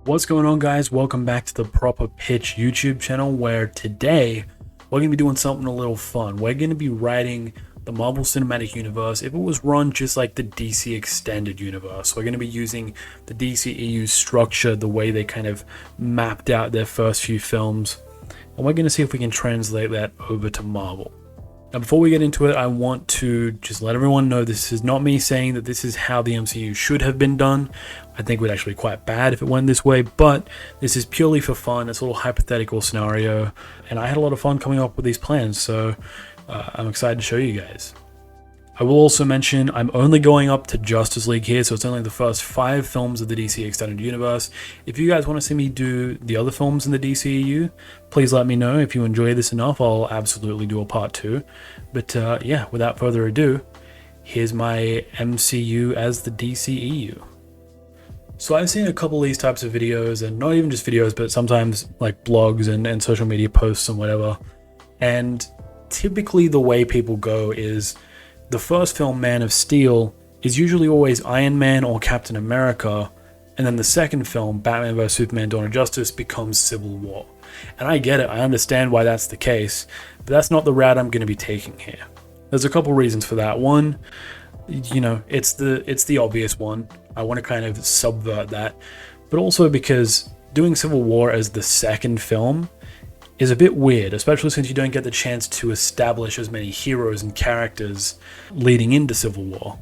What's going on, guys? Welcome back to the Proper Pitch YouTube channel, where today we're going to be doing something a little fun. We're going to be writing the Marvel Cinematic Universe if it was run just like the DC Extended Universe. We're going to be using the DCEU structure, the way they kind of mapped out their first few films, and we're going to see if we can translate that over to Marvel. Now, before we get into it, I want to just let everyone know this is not me saying that this is how the MCU should have been done. I think it would actually be quite bad if it went this way, but this is purely for fun. It's a little hypothetical scenario, and I had a lot of fun coming up with these plans, so I'm excited to show you guys. I will also mention I'm only going up to Justice League here, so it's only the first 5 films of the DC Extended Universe. If you guys want to see me do the other films in the DCEU, please let me know. If you enjoy this enough, I'll absolutely do a part 2. But yeah, without further ado, here's my MCU as the DCEU. So I've seen a couple of these types of videos, and not even just videos, but sometimes like blogs and social media posts and whatever. And typically the way people go is the first film, Man of Steel, is usually always Iron Man or Captain America, and then the second film, Batman vs Superman: Dawn of Justice, becomes Civil War. And I get it, I understand why that's the case, but that's not the route I'm going to be taking here. There's a couple reasons for that. One, you know, it's the obvious one. I want to kind of subvert that, but also because doing Civil War as the second film is a bit weird, especially since you don't get the chance to establish as many heroes and characters leading into Civil War.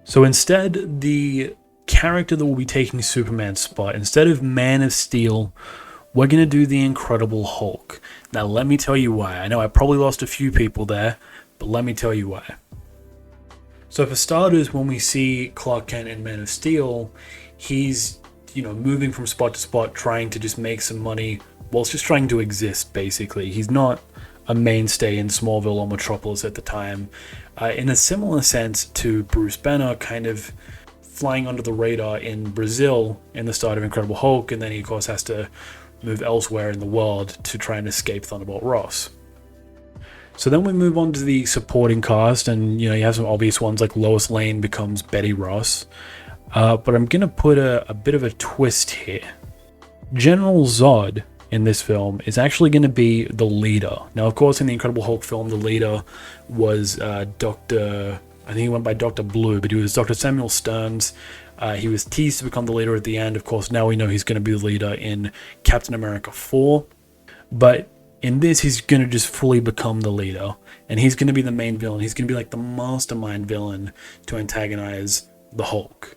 So instead, the character that will be taking Superman's spot, instead of Man of Steel, we're going to do the Incredible Hulk. Now let me tell you why. I know I probably lost a few people there, but let me tell you why. So for starters, when we see Clark Kent in Man of Steel, he's, you know, moving from spot to spot, trying to just make some money whilst just trying to exist, basically. He's not a mainstay in Smallville or Metropolis at the time. In a similar sense to Bruce Banner kind of flying under the radar in Brazil in the start of Incredible Hulk, and then he of course has to move elsewhere in the world to try and escape Thunderbolt Ross. So then we move on to the supporting cast, and you know, you have some obvious ones like Lois Lane becomes Betty Ross. But I'm gonna put a bit of a twist here. General Zod in this film is actually going to be the leader. Now, of course, in the Incredible Hulk film, the leader was I think he went by Dr. Blue, but he was Dr. Samuel Stearns. He was teased to become the leader at the end. Of course, now we know he's going to be the leader in Captain America 4. But in this, he's going to just fully become the leader, and he's going to be the main villain. He's going to be like the mastermind villain to antagonize the Hulk.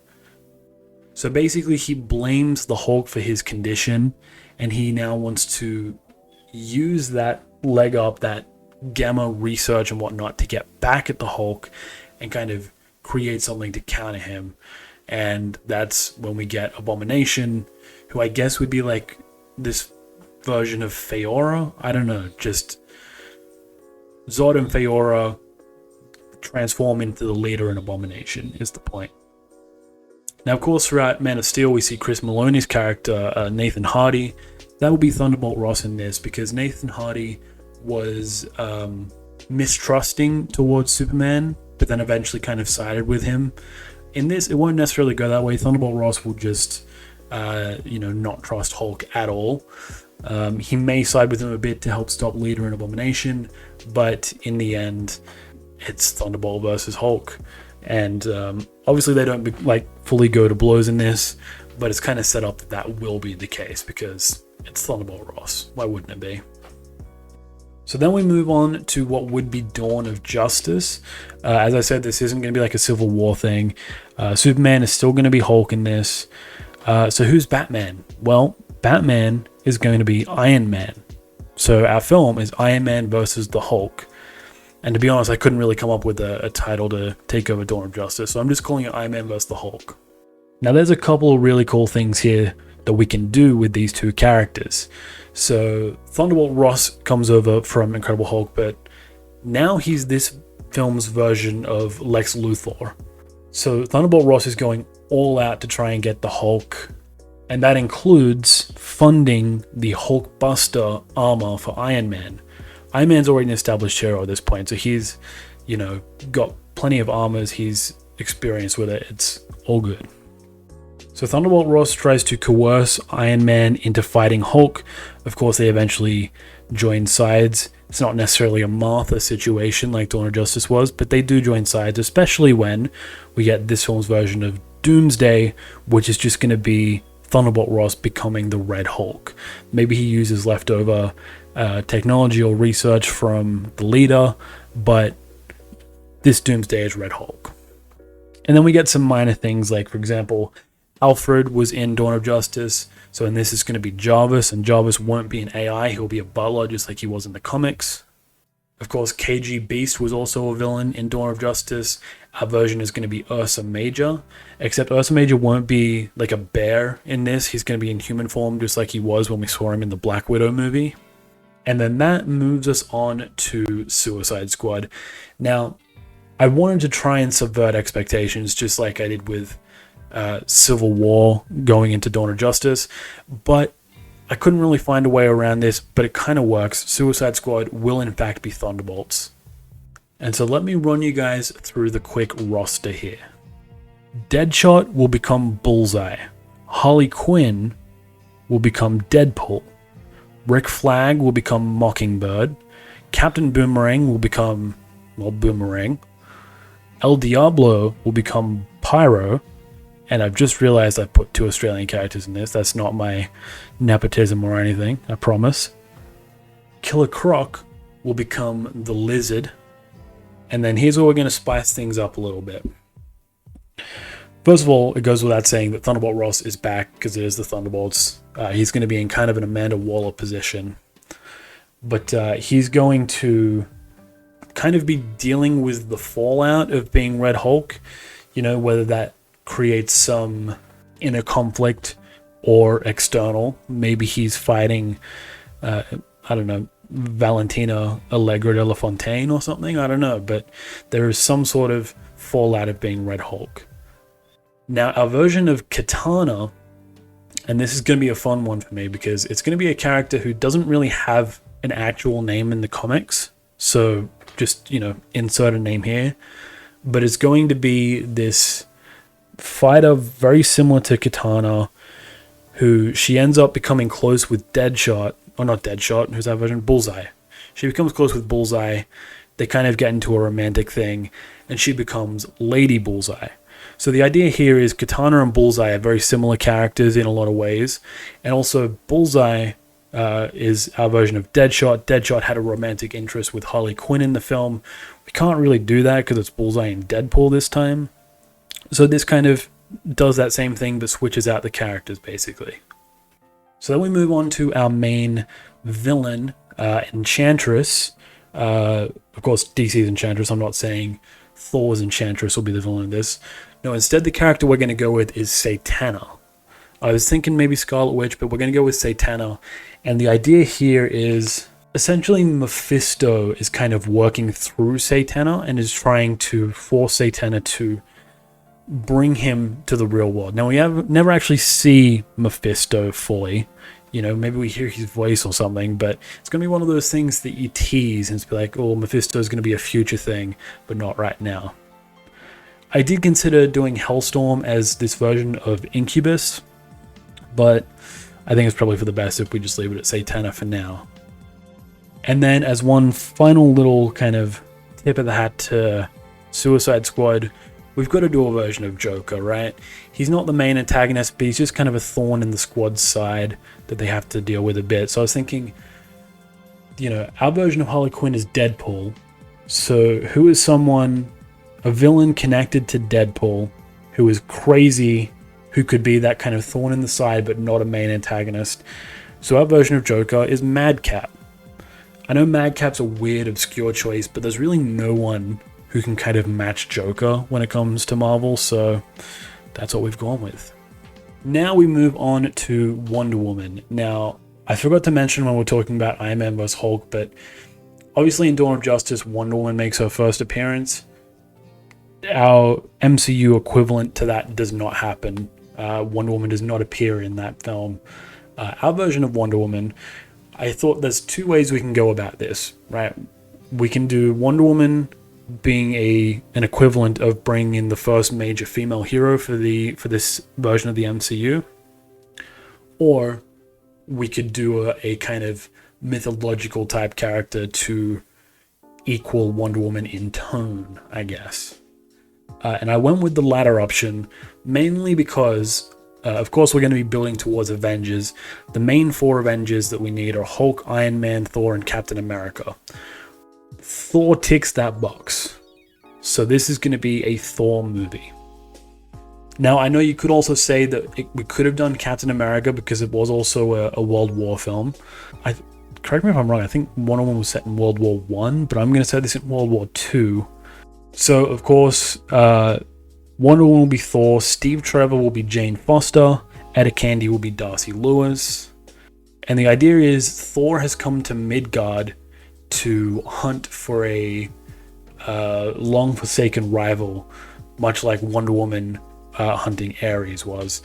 So basically, he blames the Hulk for his condition, and he now wants to use that leg up, that gamma research and whatnot, to get back at the Hulk and kind of create something to counter him. And that's when we get Abomination, who I guess would be like this version of Feora. I don't know, just Zod and Feora transform into the leader in Abomination is the point. Now, of course, throughout Man of Steel, we see Chris Maloney's character, Nathan Hardy. That will be Thunderbolt Ross in this, because Nathan Hardy was mistrusting towards Superman, but then eventually kind of sided with him. In this, it won't necessarily go that way. Thunderbolt Ross will just, not trust Hulk at all. He may side with him a bit to help stop Leader and Abomination, but in the end, it's Thunderbolt versus Hulk. And obviously they don't fully go to blows in this, but it's kind of set up that that will be the case because it's Thunderbolt Ross. Why wouldn't it be? So then we move on to what would be Dawn of Justice. As I said, this isn't going to be like a Civil War thing. Superman is still going to be Hulk in this. So who's Batman? Well, Batman is going to be Iron Man. So our film is Iron Man versus the Hulk. And to be honest, I couldn't really come up with a title to take over Dawn of Justice, so I'm just calling it Iron Man vs. the Hulk. Now, there's a couple of really cool things here that we can do with these two characters. So Thunderbolt Ross comes over from Incredible Hulk, but now he's this film's version of Lex Luthor. So Thunderbolt Ross is going all out to try and get the Hulk, and that includes funding the Hulkbuster armor for Iron Man. Iron Man's already an established hero at this point, so he's, got plenty of armors, he's experienced with it, it's all good. So Thunderbolt Ross tries to coerce Iron Man into fighting Hulk. Of course, they eventually join sides. It's not necessarily a Martha situation like Dawn of Justice was, but they do join sides, especially when we get this film's version of Doomsday, which is just going to be Thunderbolt Ross becoming the Red Hulk. Maybe he uses leftover technology or research from the leader, but this Doomsday is Red Hulk. And then we get some minor things like, for example, Alfred was in Dawn of Justice, so in this is going to be Jarvis, and Jarvis won't be an AI, he'll be a butler just like he was in the comics. Of course, KG Beast was also a villain in Dawn of Justice. Our version is going to be Ursa Major, except Ursa Major won't be like a bear in this, he's going to be in human form just like he was when we saw him in the Black Widow movie. And then that moves us on to Suicide Squad. Now, I wanted to try and subvert expectations just like I did with Civil War going into Dawn of Justice, but I couldn't really find a way around this, but it kind of works. Suicide Squad will in fact be Thunderbolts. And so let me run you guys through the quick roster here. Deadshot will become Bullseye. Harley Quinn will become Deadpool. Rick Flag will become Mockingbird. Captain Boomerang will become, well, Boomerang. El Diablo will become Pyro. And I've just realized I put 2 Australian characters in this. That's not my nepotism or anything, I promise. Killer Croc will become the Lizard. And then here's where we're going to spice things up a little bit. First of all, it goes without saying that Thunderbolt Ross is back because it is the Thunderbolts. He's going to be in kind of an Amanda Waller position. But he's going to kind of be dealing with the fallout of being Red Hulk. You know, whether that creates some inner conflict or external. Maybe he's fighting, I don't know, Valentina Allegra de la Fontaine or something. I don't know, but there is some sort of fallout of being Red Hulk. Now, our version of Katana, and this is going to be a fun one for me because it's going to be a character who doesn't really have an actual name in the comics. So just, you know, insert a name here. But it's going to be this fighter very similar to Katana, who she ends up becoming close with Deadshot, or not Deadshot, who's our version? Bullseye. She becomes close with Bullseye. They kind of get into a romantic thing, and she becomes Lady Bullseye. So the idea here is Katana and Bullseye are very similar characters in a lot of ways, and also Bullseye is our version of Deadshot. Deadshot had a romantic interest with Harley Quinn in the film. We can't really do that because it's Bullseye and Deadpool this time. So this kind of does that same thing but switches out the characters basically. So then we move on to our main villain, Enchantress. Of course, DC's Enchantress. I'm not saying Thor's Enchantress will be the villain of this. No, instead the character we're going to go with is Satana. I was thinking maybe Scarlet Witch, but we're going to go with Satana. And the idea here is essentially Mephisto is kind of working through Satana and is trying to force Satana to bring him to the real world. Now, we never actually see Mephisto fully. You know, maybe we hear his voice or something, but it's going to be one of those things that you tease and it's be like, oh, Mephisto is going to be a future thing, but not right now. I did consider doing Hellstorm as this version of Incubus, but I think it's probably for the best if we just leave it at Satana for now. And then as one final little kind of tip of the hat to Suicide Squad, we've got to do a version of Joker, right? He's not the main antagonist, but he's just kind of a thorn in the squad's side that they have to deal with a bit. So I was thinking, you know, our version of Harley Quinn is Deadpool. So who is someone, a villain connected to Deadpool, who is crazy, who could be that kind of thorn in the side, but not a main antagonist? So our version of Joker is Madcap. I know Madcap's a weird, obscure choice, but there's really no one who can kind of match Joker when it comes to Marvel, so that's what we've gone with. Now we move on to Wonder Woman. Now, I forgot to mention when we're talking about Iron Man vs. Hulk, but obviously in Dawn of Justice, Wonder Woman makes her first appearance. Our MCU equivalent to that does not happen. Wonder Woman does not appear in that film. Our version of Wonder Woman, I thought there's 2 ways we can go about this, right? We can do Wonder Woman being an equivalent of bringing in the first major female hero for this version of the MCU, or we could do a kind of mythological type character to equal Wonder Woman in tone, I guess. And I went with the latter option mainly because, of course, we're going to be building towards Avengers. The main 4 Avengers that we need are Hulk, Iron Man, Thor, and Captain America. Thor ticks that box. So this is going to be a Thor movie. Now, I know you could also say that we could have done Captain America because it was also a World War film. Correct me if I'm wrong, I think Wonder Woman was set in World War I, but I'm going to set this in World War II. So, of course, Wonder Woman will be Thor, Steve Trevor will be Jane Foster, Etta Candy will be Darcy Lewis. And the idea is Thor has come to Midgard to hunt for a long-forsaken rival, much like Wonder Woman hunting Ares was.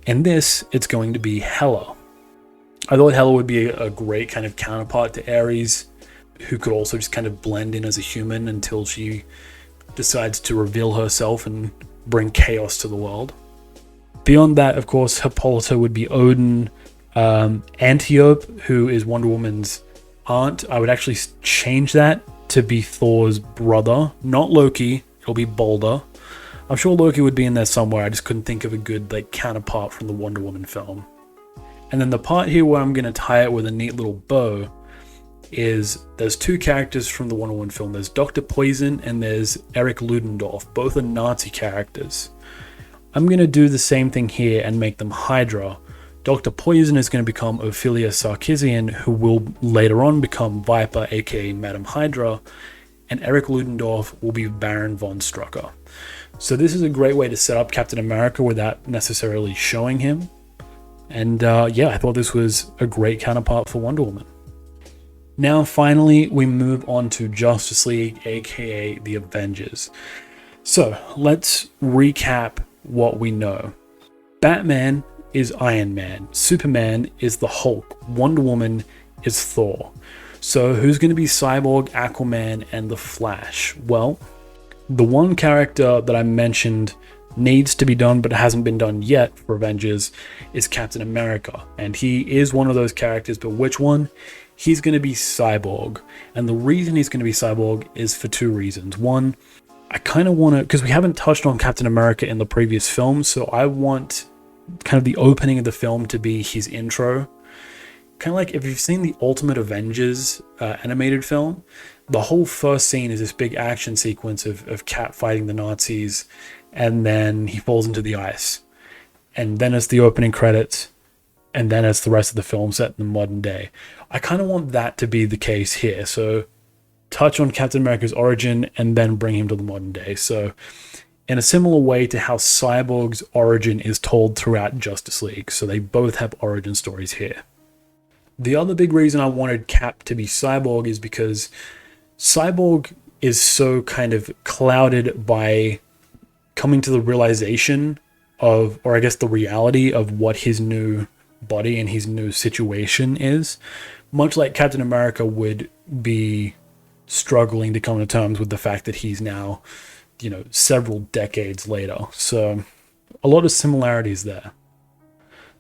In this, it's going to be Hela. I thought Hela would be a great kind of counterpart to Ares, who could also just kind of blend in as a human until she decides to reveal herself and bring chaos to the world. Beyond that, of course, Hippolyta would be Odin. Antiope, who is Wonder Woman's aunt, I would actually change that to be Thor's brother, not Loki. It'll be Balder. I'm sure Loki would be in there somewhere. I just couldn't think of a good counterpart from the Wonder Woman film. And then the part here where I'm going to tie it with a neat little bow is there's 2 characters from the Wonder Woman film. There's Dr. Poison and there's Eric Ludendorff. Both are Nazi characters. I'm going to do the same thing here and make them Hydra. Dr. Poison is going to become Ophelia Sarkisian, who will later on become Viper, aka Madame Hydra, and Eric Ludendorff will be Baron von Strucker. So this is a great way to set up Captain America without necessarily showing him. And yeah, I thought this was a great counterpart for Wonder Woman. Now finally, we move on to Justice League, aka the Avengers. So let's recap what we know. Batman is Iron Man, Superman is the Hulk, Wonder Woman is Thor. So who's going to be Cyborg, Aquaman, and the Flash? Well, the one character that I mentioned needs to be done but hasn't been done yet for Avengers is Captain America, and he is one of those characters, but which one? He's going to be Cyborg, and the reason he's going to be Cyborg is for 2 reasons. One, I kind of want to, because we haven't touched on Captain America in the previous film, so I want kind of the opening of the film to be his intro. Kind of like if you've seen the Ultimate Avengers animated film, the whole first scene is this big action sequence of Cap fighting the Nazis, and then he falls into the ice. And then it's the opening credits, and then it's the rest of the film set in the modern day. I kind of want that to be the case here. So touch on Captain America's origin and then bring him to the modern day. So in a similar way to how Cyborg's origin is told throughout Justice League. So they both have origin stories here. The other big reason I wanted Cap to be Cyborg is because Cyborg is so kind of clouded by coming to the realization of, or I guess the reality of what his new body and his new situation is. Much like Captain America would be struggling to come to terms with the fact that he's now, you know, several decades later. So a lot of similarities there.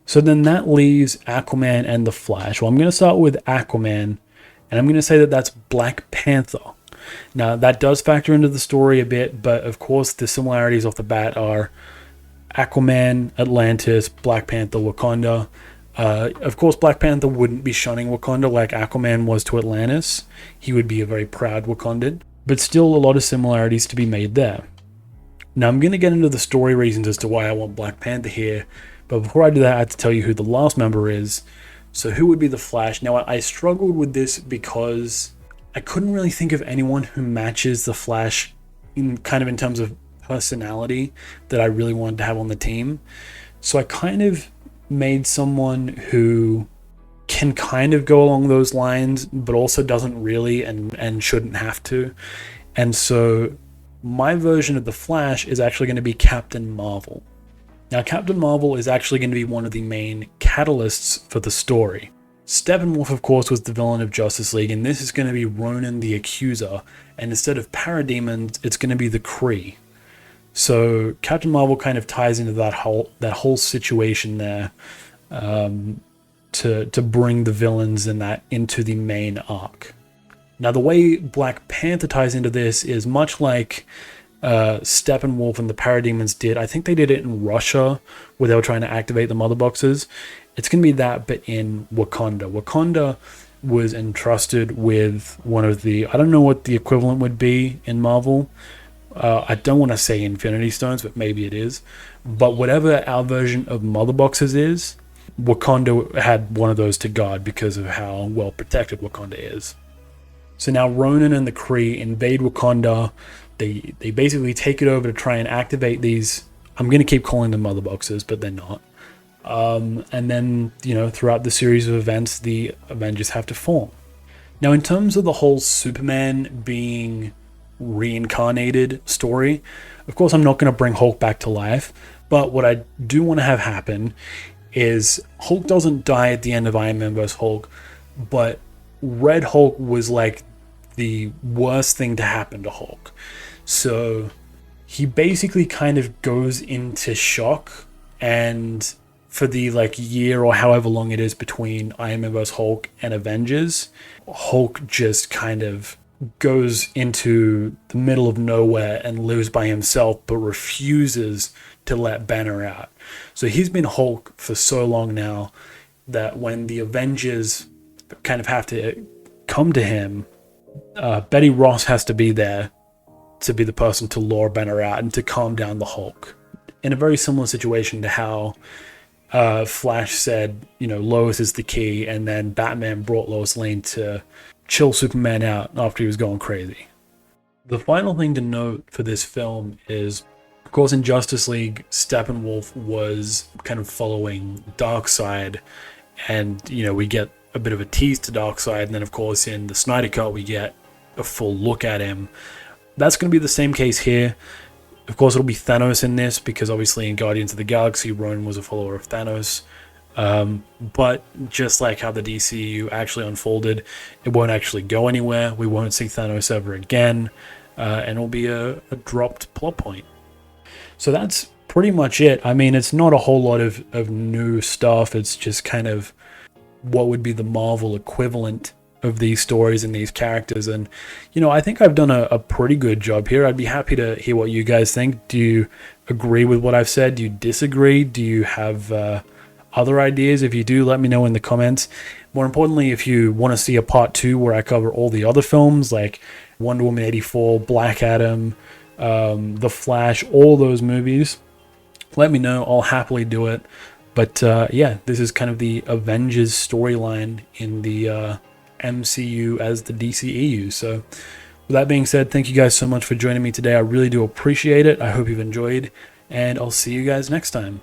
So then that leaves Aquaman and the Flash. Well, I'm going to start with Aquaman, and I'm going to say that that's Black Panther. Now, that does factor into the story a bit, but of course the similarities off the bat are Aquaman, Atlantis, Black Panther, Wakanda. Of course, Black Panther wouldn't be shunning Wakanda like Aquaman was to Atlantis. He would be a very proud Wakandan, but still a lot of similarities to be made there. Now, I'm going to get into the story reasons as to why I want Black Panther here, but before I do that, I have to tell you who the last member is. So who would be the Flash? Now, I struggled with this because I couldn't really think of anyone who matches the Flash in terms of personality that I really wanted to have on the team. So I kind of made someone who can kind of go along those lines, but also doesn't really and shouldn't have to. And so my version of the Flash is actually going to be Captain Marvel. Now, Captain Marvel is actually going to be one of the main catalysts for the story. Steppenwolf, of course, was the villain of Justice League, and this is going to be Ronan the Accuser, and instead of parademons, it's going to be the Kree. So Captain Marvel kind of ties into that whole situation there, to bring the villains in that into the main arc. Now, the way Black Panther ties into this is much like Steppenwolf and the Parademons did. I think they did it in Russia, where they were trying to activate the mother boxes. It's going to be that, but in Wakanda. Wakanda was entrusted with one of the, I don't know what the equivalent would be in Marvel. I don't want to say Infinity Stones, but maybe it is. But whatever our version of mother boxes is, Wakanda had one of those to guard because of how well protected Wakanda is. So now Ronan and the Kree invade Wakanda. They basically take it over to try and activate these. I'm going to keep calling them mother boxes, but they're not. And then, throughout the series of events, the Avengers have to form. Now, in terms of the whole Superman being reincarnated story, of course, I'm not going to bring Hulk back to life, but what I do want to have happen is Hulk doesn't die at the end of Iron Man vs. Hulk, but Red Hulk was like the worst thing to happen to Hulk. So he basically kind of goes into shock, and for the year or however long it is between Iron Man vs. Hulk and Avengers, Hulk just kind of goes into the middle of nowhere and lives by himself, but refuses to let Banner out. So he's been Hulk for so long now that when the Avengers kind of have to come to him, Betty Ross has to be there to be the person to lure Banner out and to calm down the Hulk. In a very similar situation to how Flash said, Lois is the key, and then Batman brought Lois Lane to chill Superman out after he was going crazy. The final thing to note for this film is, of course, in Justice League, Steppenwolf was kind of following Darkseid, and we get a bit of a tease to Darkseid, and then of course in the Snyder Cut we get a full look at him. That's going to be the same case here. Of course, it'll be Thanos in this, because obviously in Guardians of the Galaxy, Ronan was a follower of Thanos. But just like how the DCEU actually unfolded, it won't actually go anywhere. We won't see Thanos ever again, and it'll be a dropped plot point. So that's pretty much it. I mean, it's not a whole lot of new stuff. It's just kind of what would be the Marvel equivalent of these stories and these characters. And, I think I've done a pretty good job here. I'd be happy to hear what you guys think. Do you agree with what I've said? Do you disagree? Do you have other ideas? If you do, let me know in the comments. More importantly, if you want to see a part 2 where I cover all the other films like Wonder Woman 84, Black Adam, The Flash, all those movies, let me know. I'll happily do it. But yeah, this is kind of the Avengers storyline in the MCU as the DCEU. So with that being said, thank you guys so much for joining me today. I really do appreciate it. I hope you've enjoyed, and I'll see you guys next time.